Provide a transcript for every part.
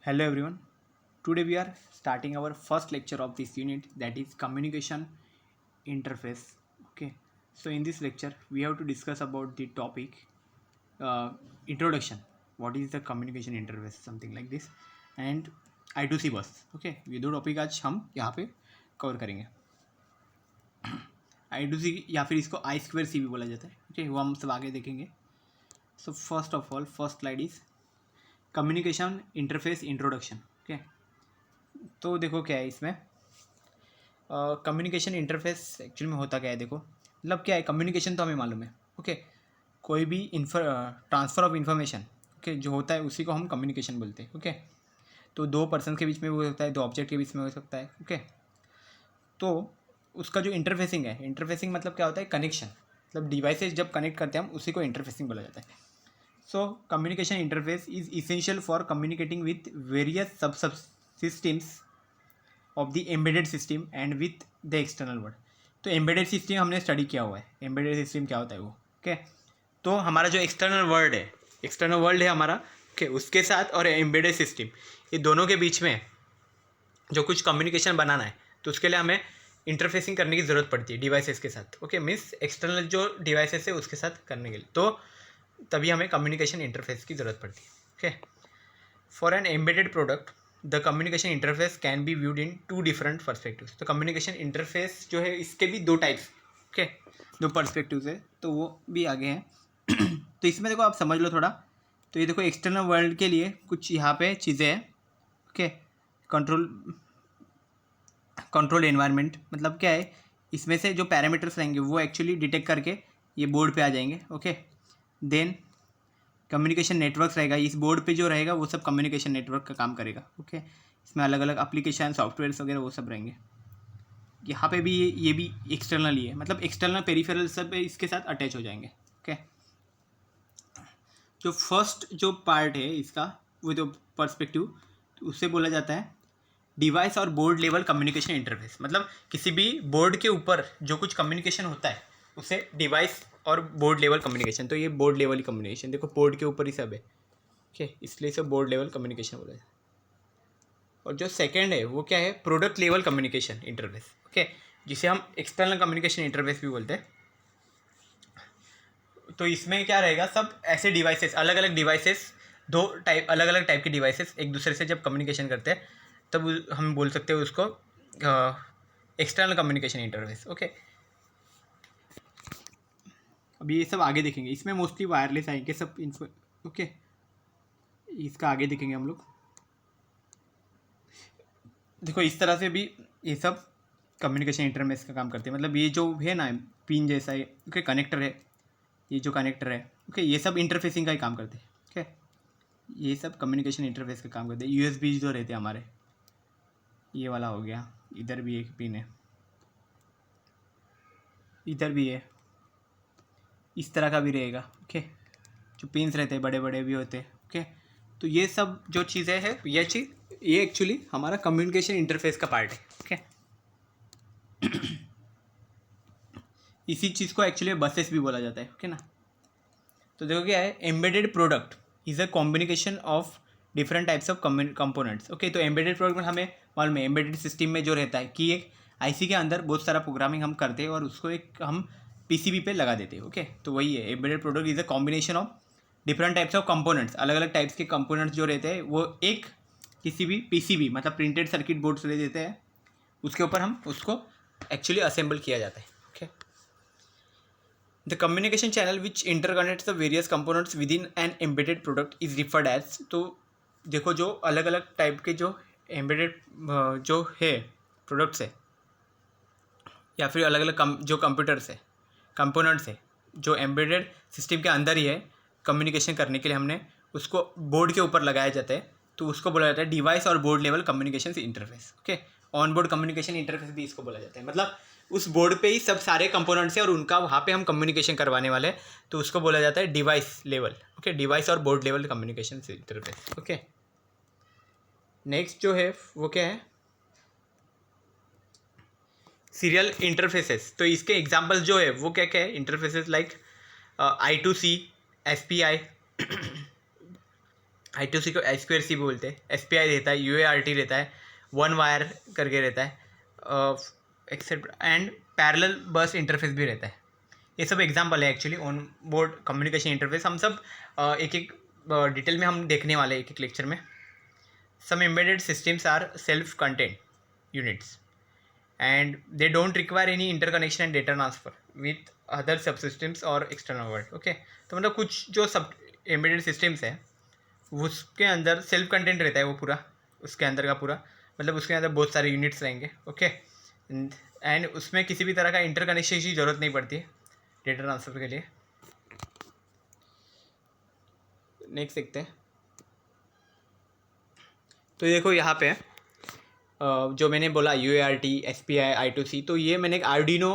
Hello everyone. Today we are starting our first lecture of this unit, that is communication interface. Okay. So in this lecture we have to discuss about the topic introduction. What is the communication interface, something like this, and I2C bus. Okay. ये दो topic आज हम यहाँ पे cover करेंगे. I2C या फिर इसको I2C भी बोला जाता है. Okay, वो हम सब आगे देखेंगे. So first of all, first slide is communication interface introduction. Okay, तो देखो क्या है इसमें. कम्युनिकेशन इंटरफेस एक्चुअली में होता क्या है. देखो मतलब क्या है, कम्युनिकेशन तो हमें मालूम है. ओके, कोई भी ट्रांसफ़र ऑफ इंफॉर्मेशन ओके जो होता है उसी को हम कम्युनिकेशन बोलते हैं. ओके, तो दो पर्सन के बीच में हो सकता है, दो ऑब्जेक्ट के बीच में हो सकता है. ओके, तो उसका जो इंटरफेसिंग है, इंटरफेसिंग मतलब क्या होता है, कनेक्शन. मतलब डिवाइसेज जब कनेक्ट करते हैं हम उसी को इंटरफेसिंग बोला जाता है. So communication interface is essential for communicating with various subsystems of the embedded system and with the external world. तो embedded system हमने स्टडी किया हुआ है. embedded system क्या होता है वो. ओके, तो हमारा जो एक्सटर्नल वर्ल्ड है हमारा, ओके, उसके साथ और embedded system ये दोनों के बीच में जो कुछ कम्युनिकेशन बनाना है तो उसके लिए हमें इंटरफेसिंग करने की ज़रूरत पड़ती है डिवाइसेस के साथ. ओके, मीन्स एक्सटर्नल जो डिवाइसेस है उसके साथ करने के लिए, तो तभी हमें कम्युनिकेशन इंटरफेस की ज़रूरत पड़ती है. Okay, for an embedded product the communication interface can be viewed in two different perspectives. तो कम्युनिकेशन इंटरफेस जो है इसके भी दो टाइप्स, ओके, दो पर्सपेक्टिव्स है, तो वो भी आगे हैं. तो इसमें देखो आप समझ लो थोड़ा. तो ये देखो एक्सटर्नल वर्ल्ड के लिए कुछ यहाँ पे चीज़ें हैं. ओके, कंट्रोल एनवायरनमेंट मतलब क्या है, इसमें से जो पैरामीटर्स रहेंगे वो एक्चुअली डिटेक्ट करके ये बोर्ड पे आ जाएंगे. ओके, देन कम्युनिकेशन नेटवर्क्स रहेगा. इस बोर्ड पे जो रहेगा वो सब कम्युनिकेशन नेटवर्क का काम करेगा. ओके, इसमें अलग अलग एप्लीकेशन सॉफ्टवेयर्स वगैरह वो सब रहेंगे. यहाँ पे भी ये भी एक्सटर्नल ही है, मतलब एक्सटर्नल पेरिफेरल सब इसके साथ अटैच हो जाएंगे. ओके, जो फर्स्ट जो पार्ट है इसका वो जो पर्सपेक्टिव, तो उससे बोला जाता है डिवाइस और बोर्ड लेवल कम्युनिकेशन इंटरफेस. मतलब किसी भी बोर्ड के ऊपर जो कुछ कम्युनिकेशन होता है उसे डिवाइस और बोर्ड लेवल कम्युनिकेशन. तो ये बोर्ड लेवल ही कम्युनिकेशन, देखो बोर्ड के ऊपर ही सब है. ओके, इसलिए सब बोर्ड लेवल कम्युनिकेशन बोला जाता है. और जो सेकंड है वो क्या है, product level communication interface. Okay, जिसे हम एक्सटर्नल कम्युनिकेशन इंटरफेस भी बोलते हैं. तो इसमें क्या रहेगा, सब ऐसे डिवाइसेस, अलग अलग डिवाइसेस, दो टाइप अलग अलग टाइप के डिवाइसेस एक दूसरे से जब कम्युनिकेशन करते हैं तब हम बोल सकते हैं उसको एक्सटर्नल कम्युनिकेशन इंटरफेस. ओके, अभी ये सब आगे देखेंगे. इसमें मोस्टली वायरलेस आएंगे सब इन्फो. ओके, इसका आगे देखेंगे हम लोग. देखो इस तरह से भी ये सब कम्युनिकेशन इंटरफेस का काम करते हैं. मतलब ये जो है ना पिन जैसा है, ओके, कनेक्टर है, ये जो कनेक्टर है, ओके, ये सब इंटरफेसिंग का ही काम करते हैं. ओके, ये सब कम्युनिकेशन इंटरफेस का काम करते हैं. यूएसबी जो रहते हैं हमारे, ये वाला हो गया, इधर भी एक पिन है, इधर भी है, इस तरह का भी रहेगा. ओके, जो पिन्स रहते हैं बड़े बड़े भी होते हैं. ओके, तो ये सब जो चीज़ें हैं, ये एक्चुअली हमारा कम्युनिकेशन इंटरफेस का पार्ट है. ओके, इसी चीज़ को एक्चुअली बसेस भी बोला जाता है. ओके ना. तो देखो क्या है, embedded product is a combination of different types of components. Okay, तो एम्बेडेड प्रोडक्ट में हमें मालूम है एम्बेडेड सिस्टम में जो रहता है कि एक आईसी के अंदर बहुत सारा प्रोग्रामिंग हम करते हैं और उसको एक हम पीसीबी पे लगा देते हैं. ओके, तो वही है embedded product is a combination of different types of components. अलग अलग टाइप्स के कंपोनेंट्स जो रहते हैं वो एक किसी भी पीसीबी मतलब प्रिंटेड सर्किट बोर्ड से ले देते हैं, उसके ऊपर हम उसको एक्चुअली असेंबल किया जाता है. Okay, the communication channel which interconnects the various components within an embedded product is referred as. तो देखो जो अलग अलग टाइप के जो एम्बेडेड जो है प्रोडक्ट्स है या फिर अलग अलग जो कंप्यूटर्स है, कंपोनेंट्स है, जो एम्बेडेड सिस्टम के अंदर ही है, कम्युनिकेशन करने के लिए हमने उसको बोर्ड के ऊपर लगाया जाता है, तो उसको बोला जाता है डिवाइस और board level communication interface. Okay, on board communication interface भी इसको बोला जाता है. मतलब उस बोर्ड पे ही सब सारे कंपोनेंट्स हैं और उनका वहाँ पे हम कम्युनिकेशन करवाने वाले हैं, तो उसको बोला जाता है डिवाइस लेवल. ओके, डिवाइस और board level communication interface. Okay, next जो है वो क्या है, सीरियल इंटरफेसेस. तो इसके एग्जांपल्स जो है वो क्या क्या है, interfaces like I2C, SPI, I2C को I2C बोलते हैं, SPI रहता है, UART रहता है, वन वायर करके रहता है, एक्सेट्रा, एंड पैरेलल बस इंटरफेस भी रहता है। ये सब एग्जांपल है actually on board communication interface. हम सब एक एक डिटेल में हम देखने वाले हैं एक एक लेक्चर में। Some embedded systems are self content units and they don't require any interconnection and data transfer with other sub systems और एक्सटर्नल वर्ल्ड। ओके, तो मतलब कुछ जो सब एम्बेडेड सिस्टम्स है उसके अंदर सेल्फ कंटेंट रहता है वो पूरा, उसके अंदर का पूरा, मतलब उसके अंदर बहुत सारे यूनिट्स रहेंगे। ओके, एंड उसमें किसी भी तरह का इंटरकनेक्शन की ज़रूरत नहीं पड़ती है डेटा ट्रांसफर के लिए। नेक्स्ट देखते हैं। तो देखो यहाँ पे जो मैंने बोला UART, SPI, I2C, तो ये मैंने एक आर्डिनो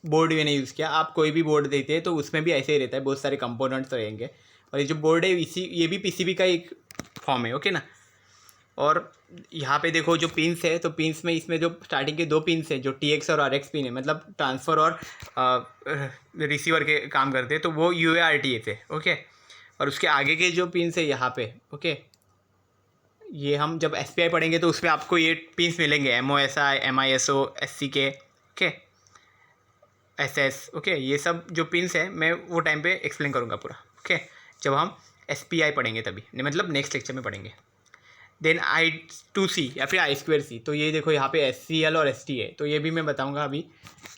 बोर्ड मैंने यूज़ किया। आप कोई भी बोर्ड देते हैं तो उसमें भी ऐसे ही रहता है, बहुत सारे कंपोनेंट्स रहेंगे, और ये जो बोर्ड है ये भी PCB का एक फॉर्म है। ओके ना। और यहाँ पे देखो जो पिन्स है, तो पिन्स में इसमें जो स्टार्टिंग के 2 पिन्स है जो TX और RX पिन है, मतलब ट्रांसफ़र और रिसीवर के काम करते हैं, तो वो UART थे। ओके, और उसके आगे के जो पिन्स है यहाँ पे, ओके, ये हम जब SPI पढ़ेंगे तो उसमें आपको ये पिन्स मिलेंगे, MOSI, MISO, SCK, okay, SS। Okay, ये सब जो पिन्स है मैं वो टाइम पे एक्सप्लेन करूँगा पूरा। ओके, जब हम SPI पढ़ेंगे तभी, मतलब नेक्स्ट लेक्चर में पढ़ेंगे। देन I2C या फिर I2C, तो ये देखो यहाँ पे SCL और ST है, तो ये भी मैं बताऊँगा अभी।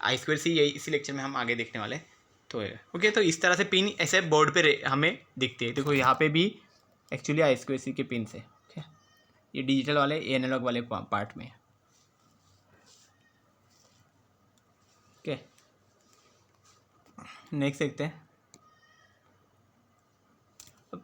I2C यही इसी लेक्चर में हम आगे देखने वाले तो है। ओके, तो इस तरह से पिन ऐसे बोर्ड पे हमें दिखती है। देखो यहाँ पे भी एक्चुअली I2C के पिन है। ओके, ये डिजिटल वाले एनालॉग वाले पार्ट में। ओके, नेक्स्ट देखते हैं।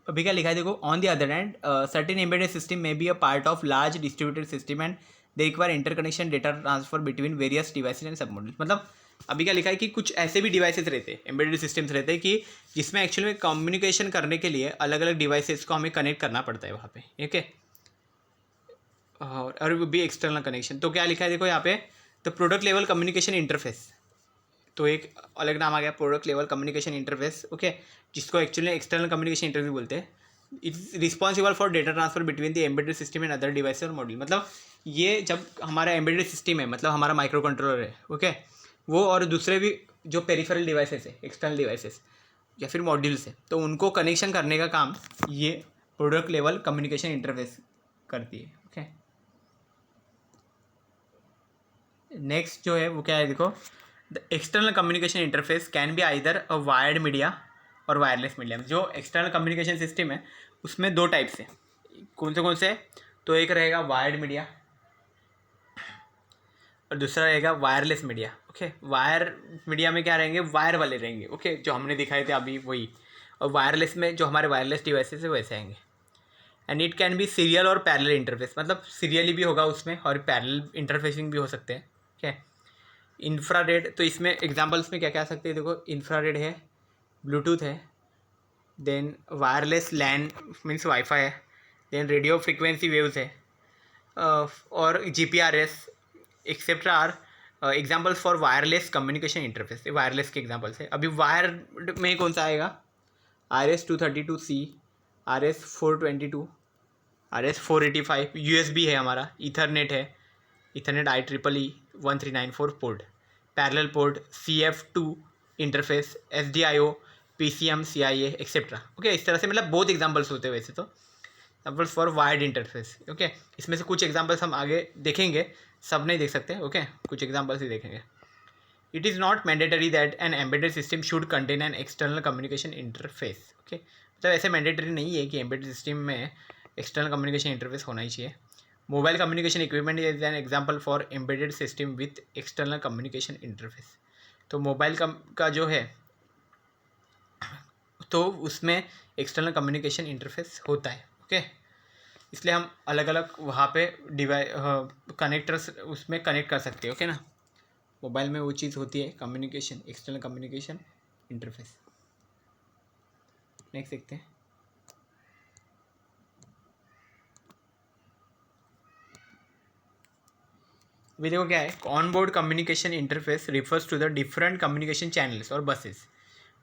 अभी क्या लिखा है देखो, on the other hand certain embedded system में be a part of large distributed system and they require interconnection data transfer between various devices and sub modules. मतलब अभी क्या लिखा है कि कुछ ऐसे भी डिवाइसेस रहते हैं, एम्बेडेड सिस्टम्स रहते हैं कि जिसमें एक्चुअली में कम्युनिकेशन करने के लिए अलग अलग डिवाइसेस को हमें कनेक्ट करना पड़ता है वहाँ पे। ठीक है, और वो भी एक्सटर्नल कनेक्शन। तो क्या लिखा है देखो यहाँ पे, the product level communication interface, तो एक अलग नाम आ गया product level communication interface. Okay, जिसको एक्चुअली एक्सटर्नल कम्युनिकेशन इंटरफेस बोलते हैं। It's responsible for data transfer between the embedded system and other device और मॉड्यूल। मतलब ये जब हमारा एम्बेडेड सिस्टम है, मतलब हमारा माइक्रो कंट्रोलर है, ओके, वो और दूसरे भी जो पेरिफेरल डिवाइसेस है, एक्सटर्नल डिवाइसेस या फिर मॉड्यूल्स है, तो उनको कनेक्शन करने का काम ये प्रोडक्ट लेवल कम्युनिकेशन इंटरफेस करती है। ओके, नेक्स्ट जो है वो क्या है देखो, the external communication interface can be either a wired media और वायरलेस मीडियम। जो एक्सटर्नल कम्युनिकेशन सिस्टम है उसमें 2 टाइप्स है। कौन से, तो एक रहेगा वायर्ड मीडिया और दूसरा रहेगा wireless media. Okay, wire media में क्या रहेंगे, वायर वाले रहेंगे, ओके, जो हमने दिखाए थे अभी वही, और वायरलेस में जो हमारे वायरलेस डिवाइसेस है वैसे आएंगे। And it can be serial और पैरेलल इंटरफेस, मतलब सीरियली भी होगा उसमें और पैरेलल इंटरफेसिंग भी हो सकते हैं। ठीक है, इंफ्रारेड, तो इसमें एग्जांपल्स में क्या क्या आ सकते हैं देखो, इंफ्रारेड है, ब्लूटूथ है, then wireless LAN means WiFi है, देन रेडियो फ्रिक्वेंसी वेव्स है, और GPRS etcetera are examples for wireless communication interface. Wireless के एग्जाम्पल्स है। अभी वायर में कौन सा आएगा, RS-232C, RS-422, RS-485, USB है हमारा, ईथरनेट है, Ethernet IEEE 1394 port, parallel port, CF2 interface, SDIO, PCM, CIA etcetera. Okay, इस तरह से मतलब बहुत एग्जाम्पल्स होते हैं वैसे तो, examples for wired interface. Okay, इसमें से कुछ एग्जाम्पल्स हम आगे देखेंगे, सब नहीं देख सकते। ओके, कुछ एग्जाम्पल्स ही देखेंगे। It is not mandatory that an embedded system should contain an external communication interface. Okay, मतलब ऐसे मैंडेटरी नहीं है कि एम्बेडेड सिस्टम में एक्सटर्नल कम्युनिकेशन इंटरफेस होना ही चाहिए। Mobile communication equipment is an example for embedded system with external communication interface. तो मोबाइल का जो है तो उसमें एक्सटर्नल कम्युनिकेशन इंटरफेस होता है। ओके, इसलिए हम अलग अलग वहाँ पे कनेक्टर्स उसमें कनेक्ट कर सकते हैं। ओके ना, मोबाइल में वो चीज़ होती है communication, external communication interface. Next देखते हैं। अभी देखो क्या है, on board communication interface refers to the different communication channels और buses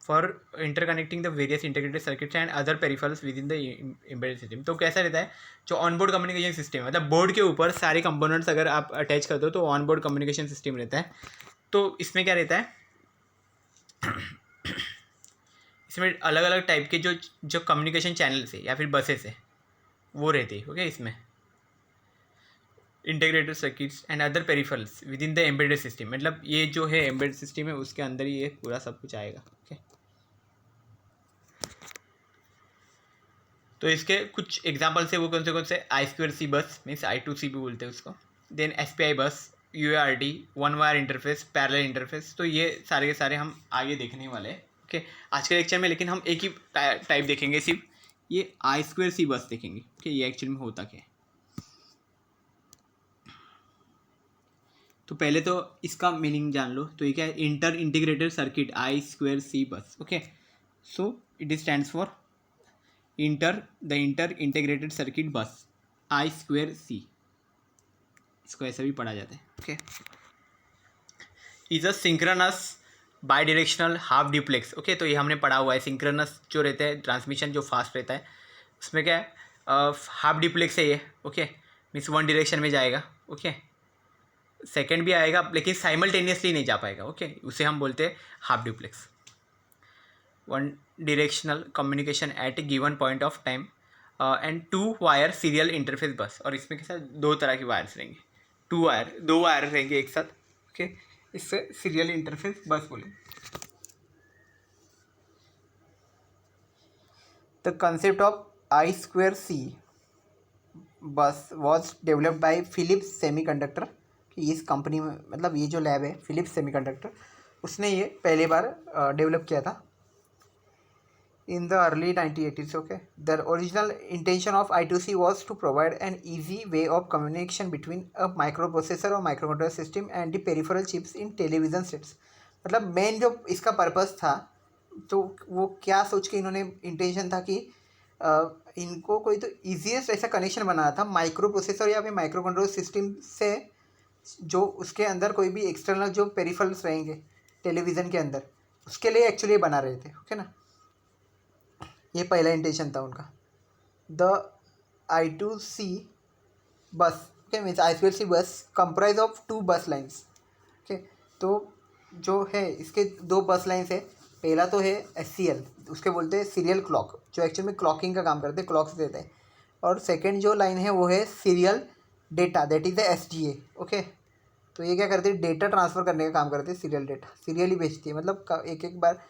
for interconnecting the various integrated circuits and other peripherals within the embedded system. तो कैसा रहता है जो ऑनबोर्ड कम्युनिकेशन सिस्टम है, मतलब बोर्ड के ऊपर सारे कंपोनेंट्स अगर आप अटैच कर दो तो ऑनबोर्ड कम्युनिकेशन सिस्टम रहता है। तो इसमें क्या रहता है, इसमें अलग अलग टाइप के जो जो कम्युनिकेशन चैनल्स है या फिर बसेस है वो रहती है। ओके, इसमें integrated circuits and other peripherals within the embedded system, मतलब ये जो है एम्बेडेड सिस्टम है उसके अंदर ही ये पूरा सब कुछ आएगा। ओके, तो इसके कुछ एग्जांपल्स है वो कौन से I2C बस मीन्स I2C भी बोलते हैं उसको, देन SPI बस, UART, one wire interface, parallel interface. तो ये सारे के सारे हम आगे देखने वाले हैं। ओके, आज के लेक्चर में लेकिन हम एक ही टाइप देखेंगे, सिर्फ ये I2C बस देखेंगे। ओके, ये एक्चुअली में होता क्या है। तो पहले तो इसका मीनिंग जान लो। तो ये क्या है, inter integrated circuit I2C bus. Okay, so it stands for inter integrated circuit bus I2C, इसको ऐसा भी पढ़ा जाता है। Okay, is a synchronous bidirectional half duplex. Okay, तो ये हमने पढ़ा हुआ है। सिंक्रोनस जो रहता है ट्रांसमिशन जो फास्ट रहता है उसमें क्या है, हाफ ड्यूप्लेक्स है ये। ओके, मीन्स वन डायरेक्शन में जाएगा। ओके, सेकेंड भी आएगा लेकिन साइमल्टेनियसली नहीं जा पाएगा। ओके, उसे हम बोलते हैं half duplex. One directional communication at a given point of time and two wire serial interface bus. और इसमें कैसा दो तरह की वायर्स रहेंगे, दो वायर रहेंगे एक साथ। ओके, इससे सीरियल इंटरफेस बस बोले। The concept of I2C bus was developed by Philips semiconductor. कि इस कंपनी में, मतलब ये जो लैब है फिलिप्स सेमीकंडक्टर, उसने ये पहली बार डेवलप किया था in the early 1980s. Okay, the original intention of I2C was to provide an easy way of communication between a microprocessor or microcontroller system and the peripheral chips in television sets. मतलब main जो इसका purpose था, तो वो क्या सोच के इन्होंने इंटेंशन था कि इनको कोई तो ईजीएस्ट ऐसा कनेक्शन बनाना था माइक्रो प्रोसेसर या फिर माइक्रो कंट्रोलर सिस्टम से, जो उसके अंदर कोई भी एक्सटर्नल जो पेरिफेरल्स रहेंगे टेलीविज़न के अंदर, उसके लिए एक्चुअली बना रहे थे। ओके ना, ये पहला इंटेंशन था उनका। The I2C bus, okay, means I2C बस कंप्राइज ऑफ टू बस लाइन्स। ओके, तो जो है इसके दो बस लाइन्स है। पहला तो है SCL, उसके बोलते हैं सीरियल क्लॉक, जो एक्चुअल में क्लॉकिंग का काम करते हैं, क्लॉक्स देते हैं। और सेकेंड जो लाइन है वो है serial data, that is the SDA। Okay, तो ये क्या करते हैं, डेटा ट्रांसफ़र करने का काम करते हैं। सीरियल डेटा सीरियली भेजती है, मतलब एक बार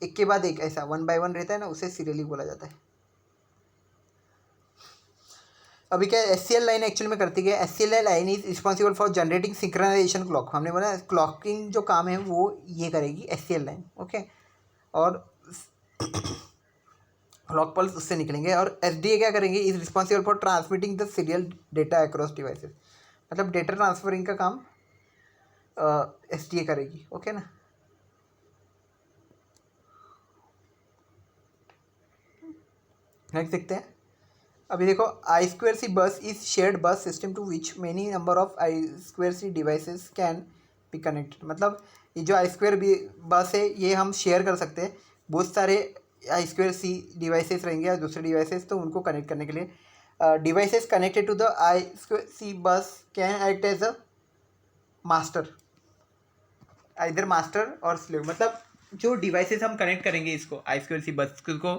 एक के बाद एक ऐसा वन बाय वन रहता है ना, उसे सीरियली बोला जाता है। अभी क्या SCL लाइन एक्चुअली में करती है, SCL line is responsible for generating synchronization clock. हमने बोला क्लॉकिंग जो काम है वो ये करेगी SCL लाइन। ओके, और क्लॉक पल्स उससे निकलेंगे। और SDA क्या करेंगे, is responsible for transmitting the serial data across devices, मतलब डेटा ट्रांसफरिंग का काम SDA करेगी। ओके ना, नेक्स्ट देखते हैं। अभी देखो, I2C bus is shared bus system to which many number of I2C devices can be connected. मतलब ये जो I2C बस है ये हम शेयर कर सकते हैं, बहुत सारे I2C डिवाइसेस रहेंगे या दूसरे डिवाइसेस, तो उनको कनेक्ट करने के लिए devices connected to the I2C bus can act as a master, इधर मास्टर और स्लेव। मतलब जो डिवाइसेस हम कनेक्ट करेंगे इसको I2C बस को,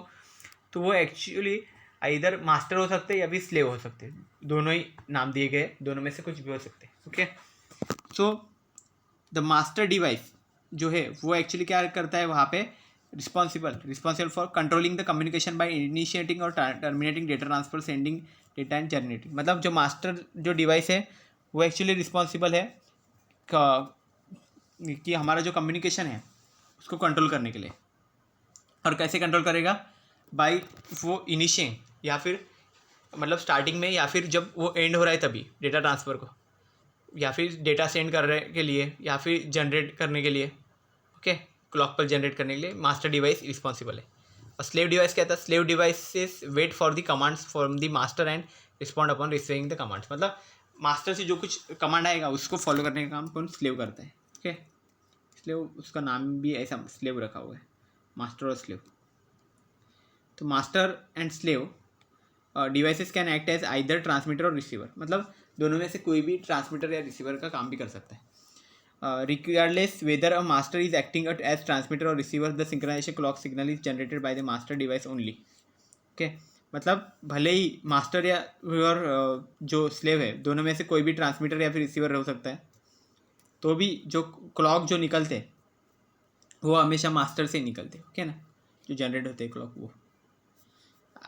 तो वो एक्चुअली इधर मास्टर हो सकते हैं या भी स्लेव हो सकते हैं, दोनों ही नाम दिए गए, दोनों में से कुछ भी हो सकते हैं। Okay, so the master device जो है वो एक्चुअली क्या करता है वहाँ पे, responsible for controlling the communication by initiating और terminating data transfer, sending data and generating. मतलब जो मास्टर जो डिवाइस है वो एक्चुअली रिस्पॉन्सिबल है कि हमारा जो कम्युनिकेशन है उसको कंट्रोल करने के लिए। और कैसे कंट्रोल करेगा, बाई वो इनिशिएट या फिर मतलब स्टार्टिंग में, या फिर जब वो एंड हो रहा है तभी डेटा ट्रांसफ़र को, या फिर डेटा सेंड करने के लिए, या फिर जनरेट करने के लिए। ओके, क्लॉक पर जनरेट करने के लिए मास्टर डिवाइस रिस्पॉन्सिबल है। और स्लेव डिवाइस क्या था, slave devices wait for the commands from the master and respond upon receiving the commands. मतलब मास्टर से जो कुछ कमांड आएगा उसको फॉलो करने का काम कौन, स्लेव करता है। ओके, स्लेव, उसका नाम भी ऐसा स्लेव रखा हुआ है। मास्टर और स्लेव। तो master and slave devices can act as either transmitter or receiver, मतलब दोनों में से कोई भी ट्रांसमीटर या रिसीवर का काम भी कर सकता है। Regardless whether a master is acting as transmitter or receiver, the synchronization clock signal is generated by the master device only. Okay, मतलब भले ही मास्टर या और जो स्लेव है दोनों में से कोई भी ट्रांसमीटर या फिर रिसीवर हो सकता है, तो भी जो क्लॉक जो निकलते हैं वो हमेशा मास्टर से निकलते हैं। ओके ना, जो जनरेट होते हैं क्लॉक वो।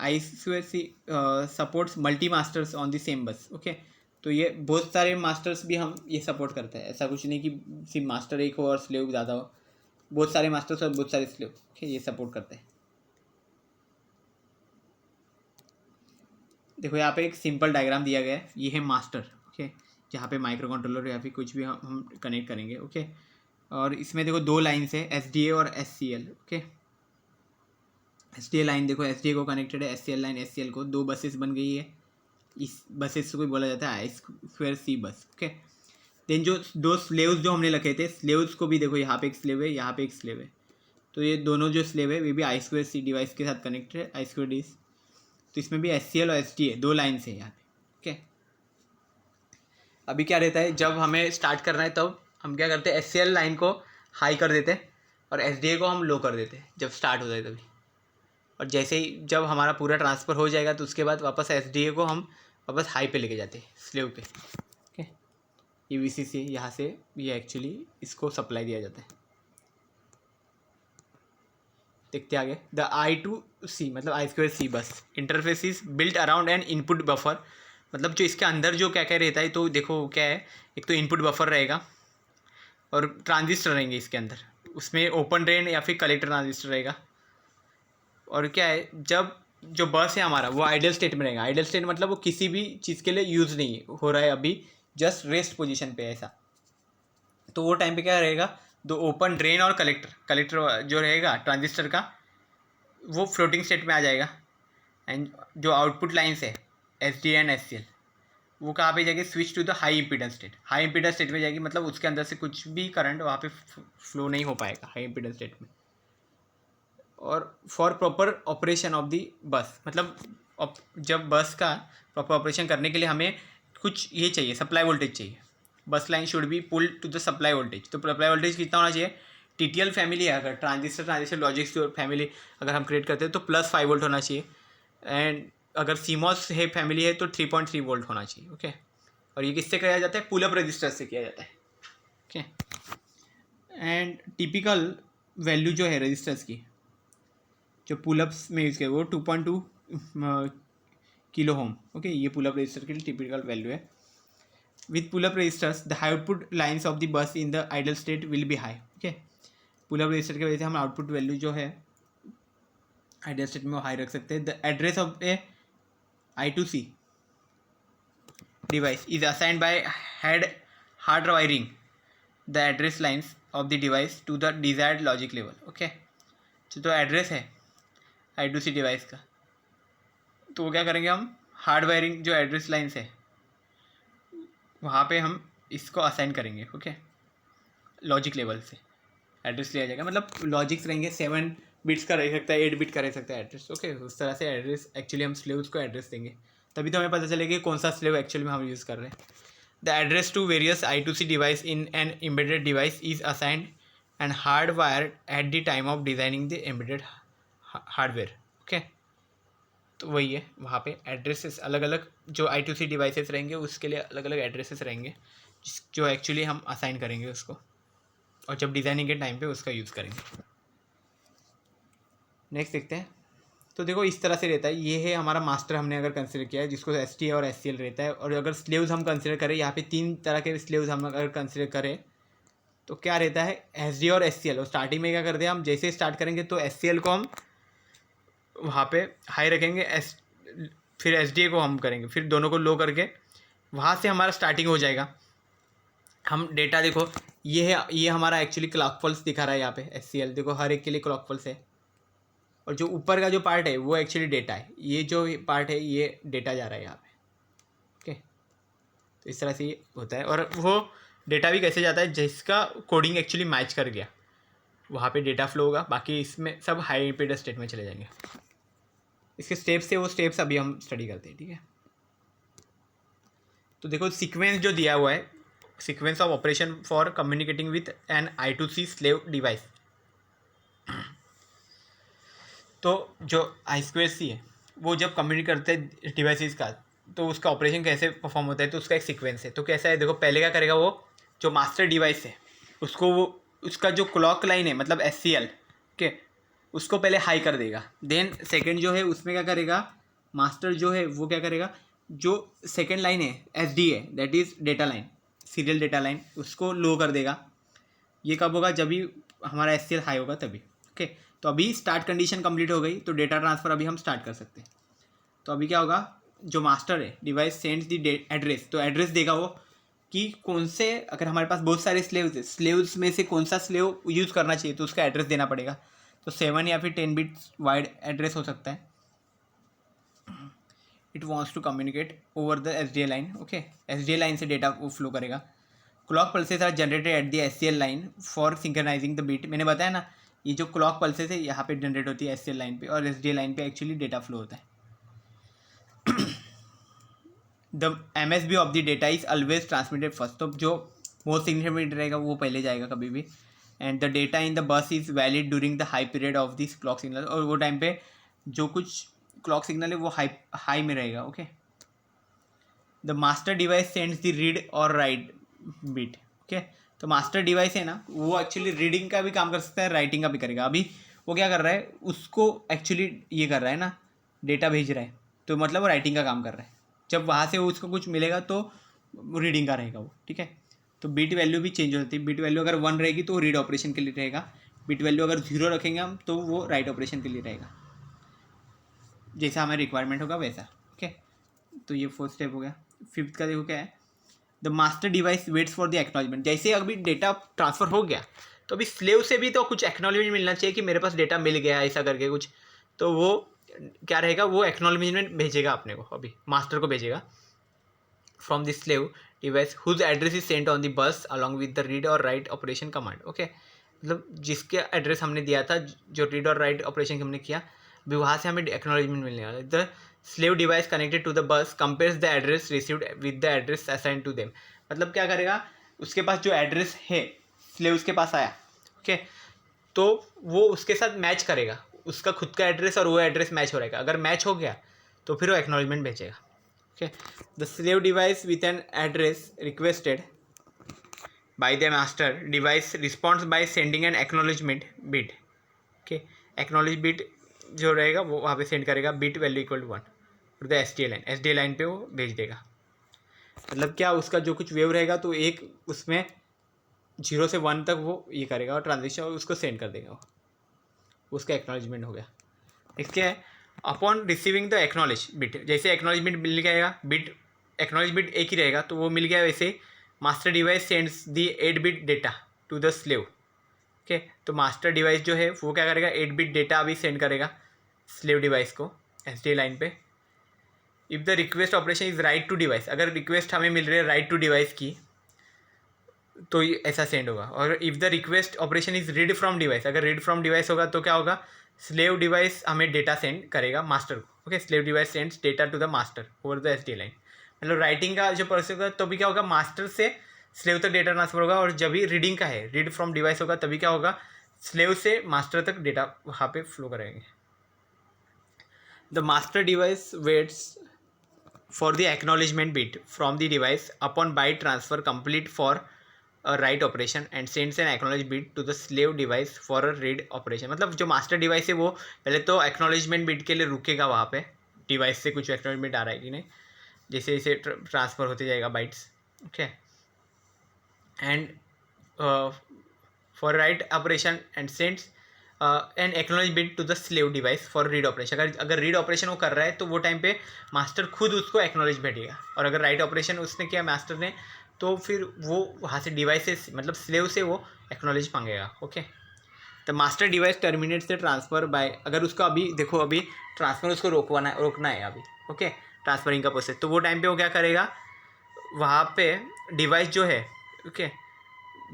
I2C supports multi masters on the same बस। ओके, तो ये बहुत सारे मास्टर्स भी हम ये सपोर्ट करते हैं, ऐसा कुछ नहीं कि सिर्फ मास्टर एक हो और स्लेव ज़्यादा हो, बहुत सारे मास्टर्स और बहुत सारे स्लेव ओके ये सपोर्ट करते हैं। देखो यहाँ पे एक सिंपल डायग्राम दिया गया है, ये है मास्टर ओके, जहाँ पे माइक्रो कंट्रोलर या फिर कुछ भी हम कनेक्ट करेंगे ओके। और इसमें देखो दो लाइन्स है, SDA और SCL ओके। SDA लाइन देखो, SDA को कनेक्टेड है, SCL लाइन SCL को, दो बसेस बन गई है। इस बसेस को भी बोला जाता है I2C बस ओके। देन जो दो स्लेव्स जो हमने रखे थे, स्लेव्स को भी देखो यहाँ पे एक स्लेव है, यहाँ पे एक स्लेव है, तो ये दोनों जो स्लेव है वे भी I2C डिवाइस के साथ कनेक्टेड है, I2D। तो इसमें भी SCL और SDA दो लाइन्स है यहाँ पे ओके। अभी क्या रहता है, जब हमें स्टार्ट करना है तब हम क्या करते हैं, SCL लाइन को हाई कर देते हैं और SDA को हम लो कर देते हैं जब स्टार्ट हो जाए तभी। और जैसे ही जब हमारा पूरा ट्रांसफ़र हो जाएगा तो उसके बाद वापस SDA को हम वापस हाई पे लेके जाते हैं, स्लेव पे ओके। ये VCC यहाँ से ये एक्चुअली इसको सप्लाई दिया जाता है। देखते आगे, द I2C मतलब I2C बस interface is built around an input buffer, मतलब जो इसके अंदर जो क्या क्या रहता है, तो देखो क्या है, एक तो इनपुट बफर रहेगा और ट्रांजिस्टर रहेंगे इसके अंदर, उसमें ओपन ड्रेन या फिर कलेक्टर ट्रांजिस्टर रहेगा। और क्या है, जब जो बस है हमारा वो आइडल स्टेट में रहेगा। आइडल स्टेट मतलब वो किसी भी चीज़ के लिए यूज़ नहीं हो रहा है अभी, जस्ट रेस्ट पोजीशन पे ऐसा। तो वो टाइम पे क्या रहेगा, दो ओपन ड्रेन और कलेक्टर जो रहेगा ट्रांजिस्टर का वो फ्लोटिंग स्टेट में आ जाएगा। एंड जो आउटपुट लाइन्स है SDA एंड SCL वो कहाँ पे जाएगी, switch to the high impedance state. High impedance state में जाएगी, मतलब उसके अंदर से कुछ भी करंट वहाँ पे फ्लो नहीं हो पाएगा हाई इंपीडेंस स्टेट में। और for proper operation of the बस, मतलब जब बस का प्रॉपर ऑपरेशन करने के लिए हमें कुछ ये चाहिए, सप्लाई वोल्टेज चाहिए। Bus line should be pull to the supply voltage. तो सप्लाई वोल्टेज कितना होना चाहिए, TTL फैमिली है अगर ट्रांजिस्टर लॉजिक्स फैमिली अगर हम क्रिएट करते हैं तो +5 वोल्ट होना चाहिए। एंड अगर CMOS है फैमिली है तो 3.3 वोल्ट होना चाहिए ओके। और ये किससे किया जाता है, पुल अप रजिस्टर से किया जाता है ओके। एंड टिपिकल वैल्यू जो है रजिस्टर्स की जो पुलअप्स में यूज़ किया वो 2.2 किलो होम ओके। ये पुलअप रजिस्टर के लिए टिपिकल वैल्यू है। With pull up resistors the output lines of the bus in the idle state will be high okay. Pull up resistor की वजह से हम आउटपुट वैल्यू जो है आइडल स्टेट में वो हाई रख सकते हैं। The address of A I2C device is assigned by hard wiring the address lines of the device to the desired logic level okay। तो एड्रेस है I2C डिवाइस का, तो वो क्या करेंगे, हम हार्ड वायरिंग जो एड्रेस लाइन्स है वहाँ पे हम इसको असाइन करेंगे ओके। लॉजिक लेवल से एड्रेस लिया जाएगा, मतलब लॉजिक्स रहेंगे 7 बिट्स का रह सकता है, 8 बिट का रह सकता है एड्रेस ओके। उस तरह से एड्रेस एक्चुअली हम स्लेव्स को एड्रेस देंगे, तभी तो हमें पता चलेगा कि कौन सा स्लेव एक्चुअली में हम यूज़ कर रहे हैं। The address to various I2C device in an embedded device is assigned and hard wired at the time of designing the embedded hardware okay. तो वही है, वहाँ पे एड्रेसेस अलग अलग जो I2C डिवाइसेस रहेंगे उसके लिए अलग अलग एड्रेसेस रहेंगे जो एक्चुअली हम असाइन करेंगे उसको, और जब डिज़ाइनिंग के टाइम पे उसका यूज़ करेंगे। नेक्स्ट देखते हैं। तो देखो इस तरह से रहता है, ये है हमारा मास्टर हमने अगर कंसिडर किया है जिसको STA और SCL रहता है। और अगर स्लेव्स हम कंसिडर करें, यहाँ पे 3 तरह के स्लेव्स हम अगर कंसिडर करें तो क्या रहता है, SDA और SCL। और स्टार्टिंग में क्या करते हैं हम, जैसे स्टार्ट करेंगे तो SCL को हम वहाँ पे हाई रखेंगे, फिर SDA को हम करेंगे, फिर दोनों को लो करके वहाँ से हमारा स्टार्टिंग हो जाएगा। हम डेटा देखो ये है, ये हमारा एक्चुअली क्लॉक पल्स दिखा रहा है यहाँ पे SCL, देखो हर एक के लिए क्लॉक पल्स है। और जो ऊपर का जो पार्ट है वो एक्चुअली डेटा है, ये जो पार्ट है ये डेटा जा रहा है यहाँ पे ओके। तो इस तरह से ये होता है। और वो डेटा भी कैसे जाता है, जिसका कोडिंग एक्चुअली मैच कर गया, वहाँ पे डेटा फ्लो होगा, बाकी इसमें सब हाई रिपीटेड स्टेट में चले जाएंगे। इसके स्टेप्स से वो स्टेप्स अभी हम स्टडी करते हैं, ठीक है। तो देखो सीक्वेंस जो दिया हुआ है, sequence of operation for communicating with an I2C slave device. तो जो I2C है वो जब कम्युनिकेट करते हैं डिवाइसेस का, तो उसका ऑपरेशन कैसे परफॉर्म होता है, तो उसका एक सीक्वेंस है। तो कैसा है, देखो पहले क्या करेगा, वो जो मास्टर डिवाइस है उसको, वो उसका जो क्लॉक लाइन है मतलब SCL के, उसको पहले हाई कर देगा। देन सेकंड जो है उसमें क्या करेगा, मास्टर जो है वो क्या करेगा, जो सेकंड लाइन है SDA that is data line, serial data line, उसको लो कर देगा। ये कब होगा, जब भी हमारा SCL हाई होगा तभी। ओके, तो अभी स्टार्ट कंडीशन कंप्लीट हो गई, तो डेटा ट्रांसफ़र अभी हम स्टार्ट कर सकते हैं। तो अभी क्या होगा, जो मास्टर है डिवाइस सेंड्स दी एड्रेस, तो एड्रेस देगा वो कि कौन से, अगर हमारे पास बहुत सारे स्लेव्स है, स्लेव्स में से कौन सा स्लेव यूज़ करना चाहिए, तो उसका एड्रेस देना पड़ेगा। तो 7 या फिर 10 बिट्स वाइड एड्रेस हो सकता है। It wants to communicate over the SDA line. Okay, SDA line से डेटा वो फ्लो करेगा। Clock pulses are generated at the SCL line for synchronizing the beat. मैंने बताया ना, ये जो क्लॉक पल्सेस है यहाँ पे जनरेट होती है SCL लाइन पे, और SDA लाइन पे एक्चुअली डेटा फ्लो होता है। The MSB of the data is always transmitted first. तो जो मोस्ट सिग्निफिकेंट रहेगा वो पहले जाएगा कभी भी। And the data in the bus is valid during the high period of this clock signal. और वो टाइम पे जो कुछ क्लॉक सिग्नल है वो हाई में रहेगा। Okay, the master device sends the read or right bit. Okay, तो मास्टर डिवाइस है ना, वो एक्चुअली रीडिंग का भी काम कर सकता है, राइटिंग का भी करेगा। अभी वो क्या कर रहा है, उसको एक्चुअली ये कर रहा है ना, डेटा भेज रहा है, तो मतलब वो राइटिंग का काम कर रहा है। जब वहाँ से उसको कुछ मिलेगा तो रीडिंग का रहेगा वो, ठीक है। तो बिट वैल्यू भी चेंज हो जाती है। बिट वैल्यू अगर 1 रहेगी तो रीड ऑपरेशन के लिए रहेगा। बिट वैल्यू अगर 0 रखेंगे हम तो वो राइट ऑपरेशन के लिए रहेगा, जैसा हमें रिक्वायरमेंट होगा वैसा। ओके, तो ये 4th स्टेप हो गया। 5th का देखो क्या है, the master device waits for the acknowledgement. जैसे अभी डेटा ट्रांसफ़र हो गया, तो अभी स्लेव से भी तो कुछ एक्नॉलेजमेंट मिलना चाहिए कि मेरे पास डेटा मिल गया, ऐसा करके कुछ। तो वो क्या रहेगा, वो एक्नॉलेजमेंट भेजेगा अपने को, अभी मास्टर को भेजेगा from this slave device whose address is sent on the bus along with the read or write operation command. Okay, मतलब जिसके एड्रेस हमने दिया था, जो रीड और राइट ऑपरेशन हमने किया, अभी वहाँ से हमें एक्नॉलेजमेंट मिलने वाला है। The slave device connected to the bus compares the address received with the address assign to them. मतलब क्या करेगा, उसके पास जो एड्रेस है, स्लेव उसके पास आया, ओके, तो वो उसके साथ मैच करेगा, उसका खुद का एड्रेस और वो एड्रेस मैच हो रहेगा। अगर मैच हो गया तो फिर वो एक्नॉलेजमेंट भेजेगा। Okay, the slave device with an address requested by the master device responds by sending an acknowledgement bit. Okay, acknowledge bit जो रहेगा वो वहाँ पे सेंड करेगा, बिट वैल्यू इक्वल टू 1 और द SDA लाइन पे वो भेज देगा। मतलब क्या, उसका जो कुछ वेव रहेगा तो एक उसमें 0 से 1 तक वो ये करेगा और ट्रांजेक्शन, और उसको सेंड कर देगा, उसका एक्नॉलेजमेंट हो गया। इसके upon receiving the acknowledge bit, जैसे एक्नॉलेजमेंट मिल गया, बिट एक्नॉलेज बिट एक ही रहेगा तो वो मिल गया, वैसे master device sends the 8 bit data to the slave. Okay, तो मास्टर डिवाइस जो है वो क्या करेगा, 8 बिट डेटा अभी सेंड करेगा स्लेव डिवाइस को SDA लाइन पे। If the request operation is write to device, अगर रिक्वेस्ट हमें मिल रही है राइट टू डिवाइस की तो ये ऐसा सेंड होगा। और if the request operation is read from device, अगर रीड फ्रॉम डिवाइस होगा तो क्या होगा, स्लेव डिवाइस हमें डेटा सेंड करेगा मास्टर को। Okay, slave device sends data to the master over the SDA line. मतलब राइटिंग का जो प्रोसेस होगा तो भी क्या होगा, मास्टर से स्लेव तक डेटा ट्रांसफर होगा, और जब भी रीडिंग का है, रीड फ्रॉम डिवाइस होगा, तभी क्या होगा, स्लेव से मास्टर तक डेटा वहाँ पे फ्लो करेंगे। The master device waits for the acknowledgement bit from the device upon byte transfer complete for a write operation and sends an acknowledge bit to the slave device for a read operation. मतलब जो master device है वो पहले तो acknowledgement bit के लिए रुकेगा वहाँ पे, डिवाइस से कुछ एक्नॉलेजमेंट आ रहा है कि नहीं, जैसे जैसे ट्रांसफ़र होते जाएगा bytes. Okay, and for write operation and sends an acknowledge bit to the slave device for read operation. अगर रीड ऑपरेशन वो कर रहा है तो वो टाइम पे मास्टर खुद उसको एक्नॉलेज भेजेगा, और अगर राइट ऑपरेशन उसने किया मास्टर ने, तो फिर वो वहाँ से डिवाइसेस मतलब स्लेव से वो एक्नॉलेज मांगेगा। Okay, the master device terminates the transfer bye, अगर उसका अभी देखो अभी ट्रांसफ़र उसको रोकना है अभी। ओके, ट्रांसफरिंग का प्रोसेस, तो वो टाइम पे वो क्या करेगा, वहाँ पे डिवाइस जो है, okay,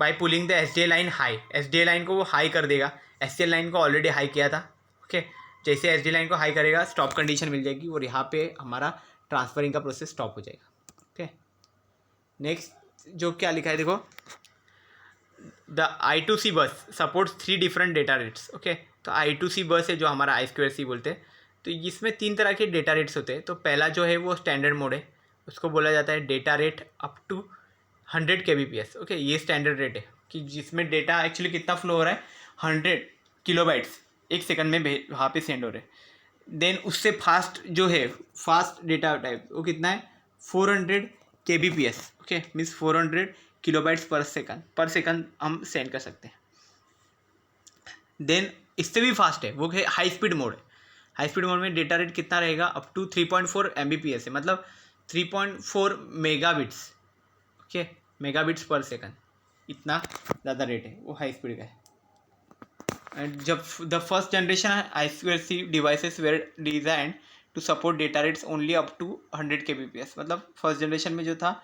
by pulling the S D A line high, S D A line को वो हाई कर देगा, एस सी एल लाइन को ऑलरेडी हाई किया था, ओके। जैसे एस डी लाइन को हाई करेगा स्टॉप कंडीशन मिल जाएगी और यहाँ पे हमारा ट्रांसफरिंग का प्रोसेस स्टॉप हो जाएगा, ओके। नेक्स्ट जो क्या लिखा है देखो, द I2C बस supports 3 different data rates, okay. तो I2C बस है जो हमारा I2C बोलते हैं। तो इसमें 3 तरह के डेटा रेट्स होते हैं। तो पहला जो है वो स्टैंडर्ड मोड है, उसको बोला जाता है data rate up to 100 kbps, okay. ये स्टैंडर्ड रेट है कि जिसमें डेटा एक्चुअली कितना फ्लो हो रहा है, 100 किलोबाइट्स एक सेकंड में वहाँ पे सेंड हो रहे हैं। देन उससे फास्ट जो है, फास्ट डेटा टाइप वो कितना है, 400 kbps, ओके। मीन्स 400 किलोबाइट्स पर सेकंड हम सेंड कर सकते हैं। देन इससे भी फास्ट है वो है हाई स्पीड मोड है। हाई स्पीड मोड में डेटा रेट कितना रहेगा, अप टू 3.4 Mbps है, मतलब 3.4 मेगाबिट्स, ओके, मेगाबिट्स पर सेकंड, इतना ज़्यादा रेट है वो हाई स्पीड का है। एंड जब the first generation I2C devices were design to support data rates only up to 100 kbps, मतलब फर्स्ट जनरेशन में जो था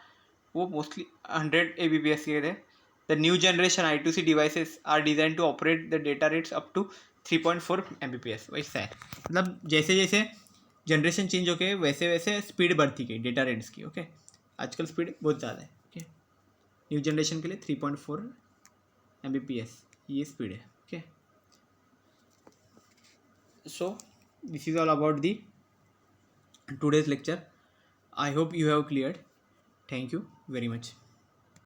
वो मोस्टली 100 Mbps के थे। The new generation I2C devices are design to operate the data rates up to 3.4 Mbps। वैसा है, मतलब जैसे जैसे जनरेशन चेंज हो गए वैसे वैसे स्पीड बढ़ती गई डेटा रेट्स की, ओके। आजकल स्पीड बहुत ज़्यादा है, ओके। न्यू जनरेशन के लिए 3.4 Mbps ये स्पीड है, okay. So this is all about the today's lecture. I hope you have cleared. Thank you very much.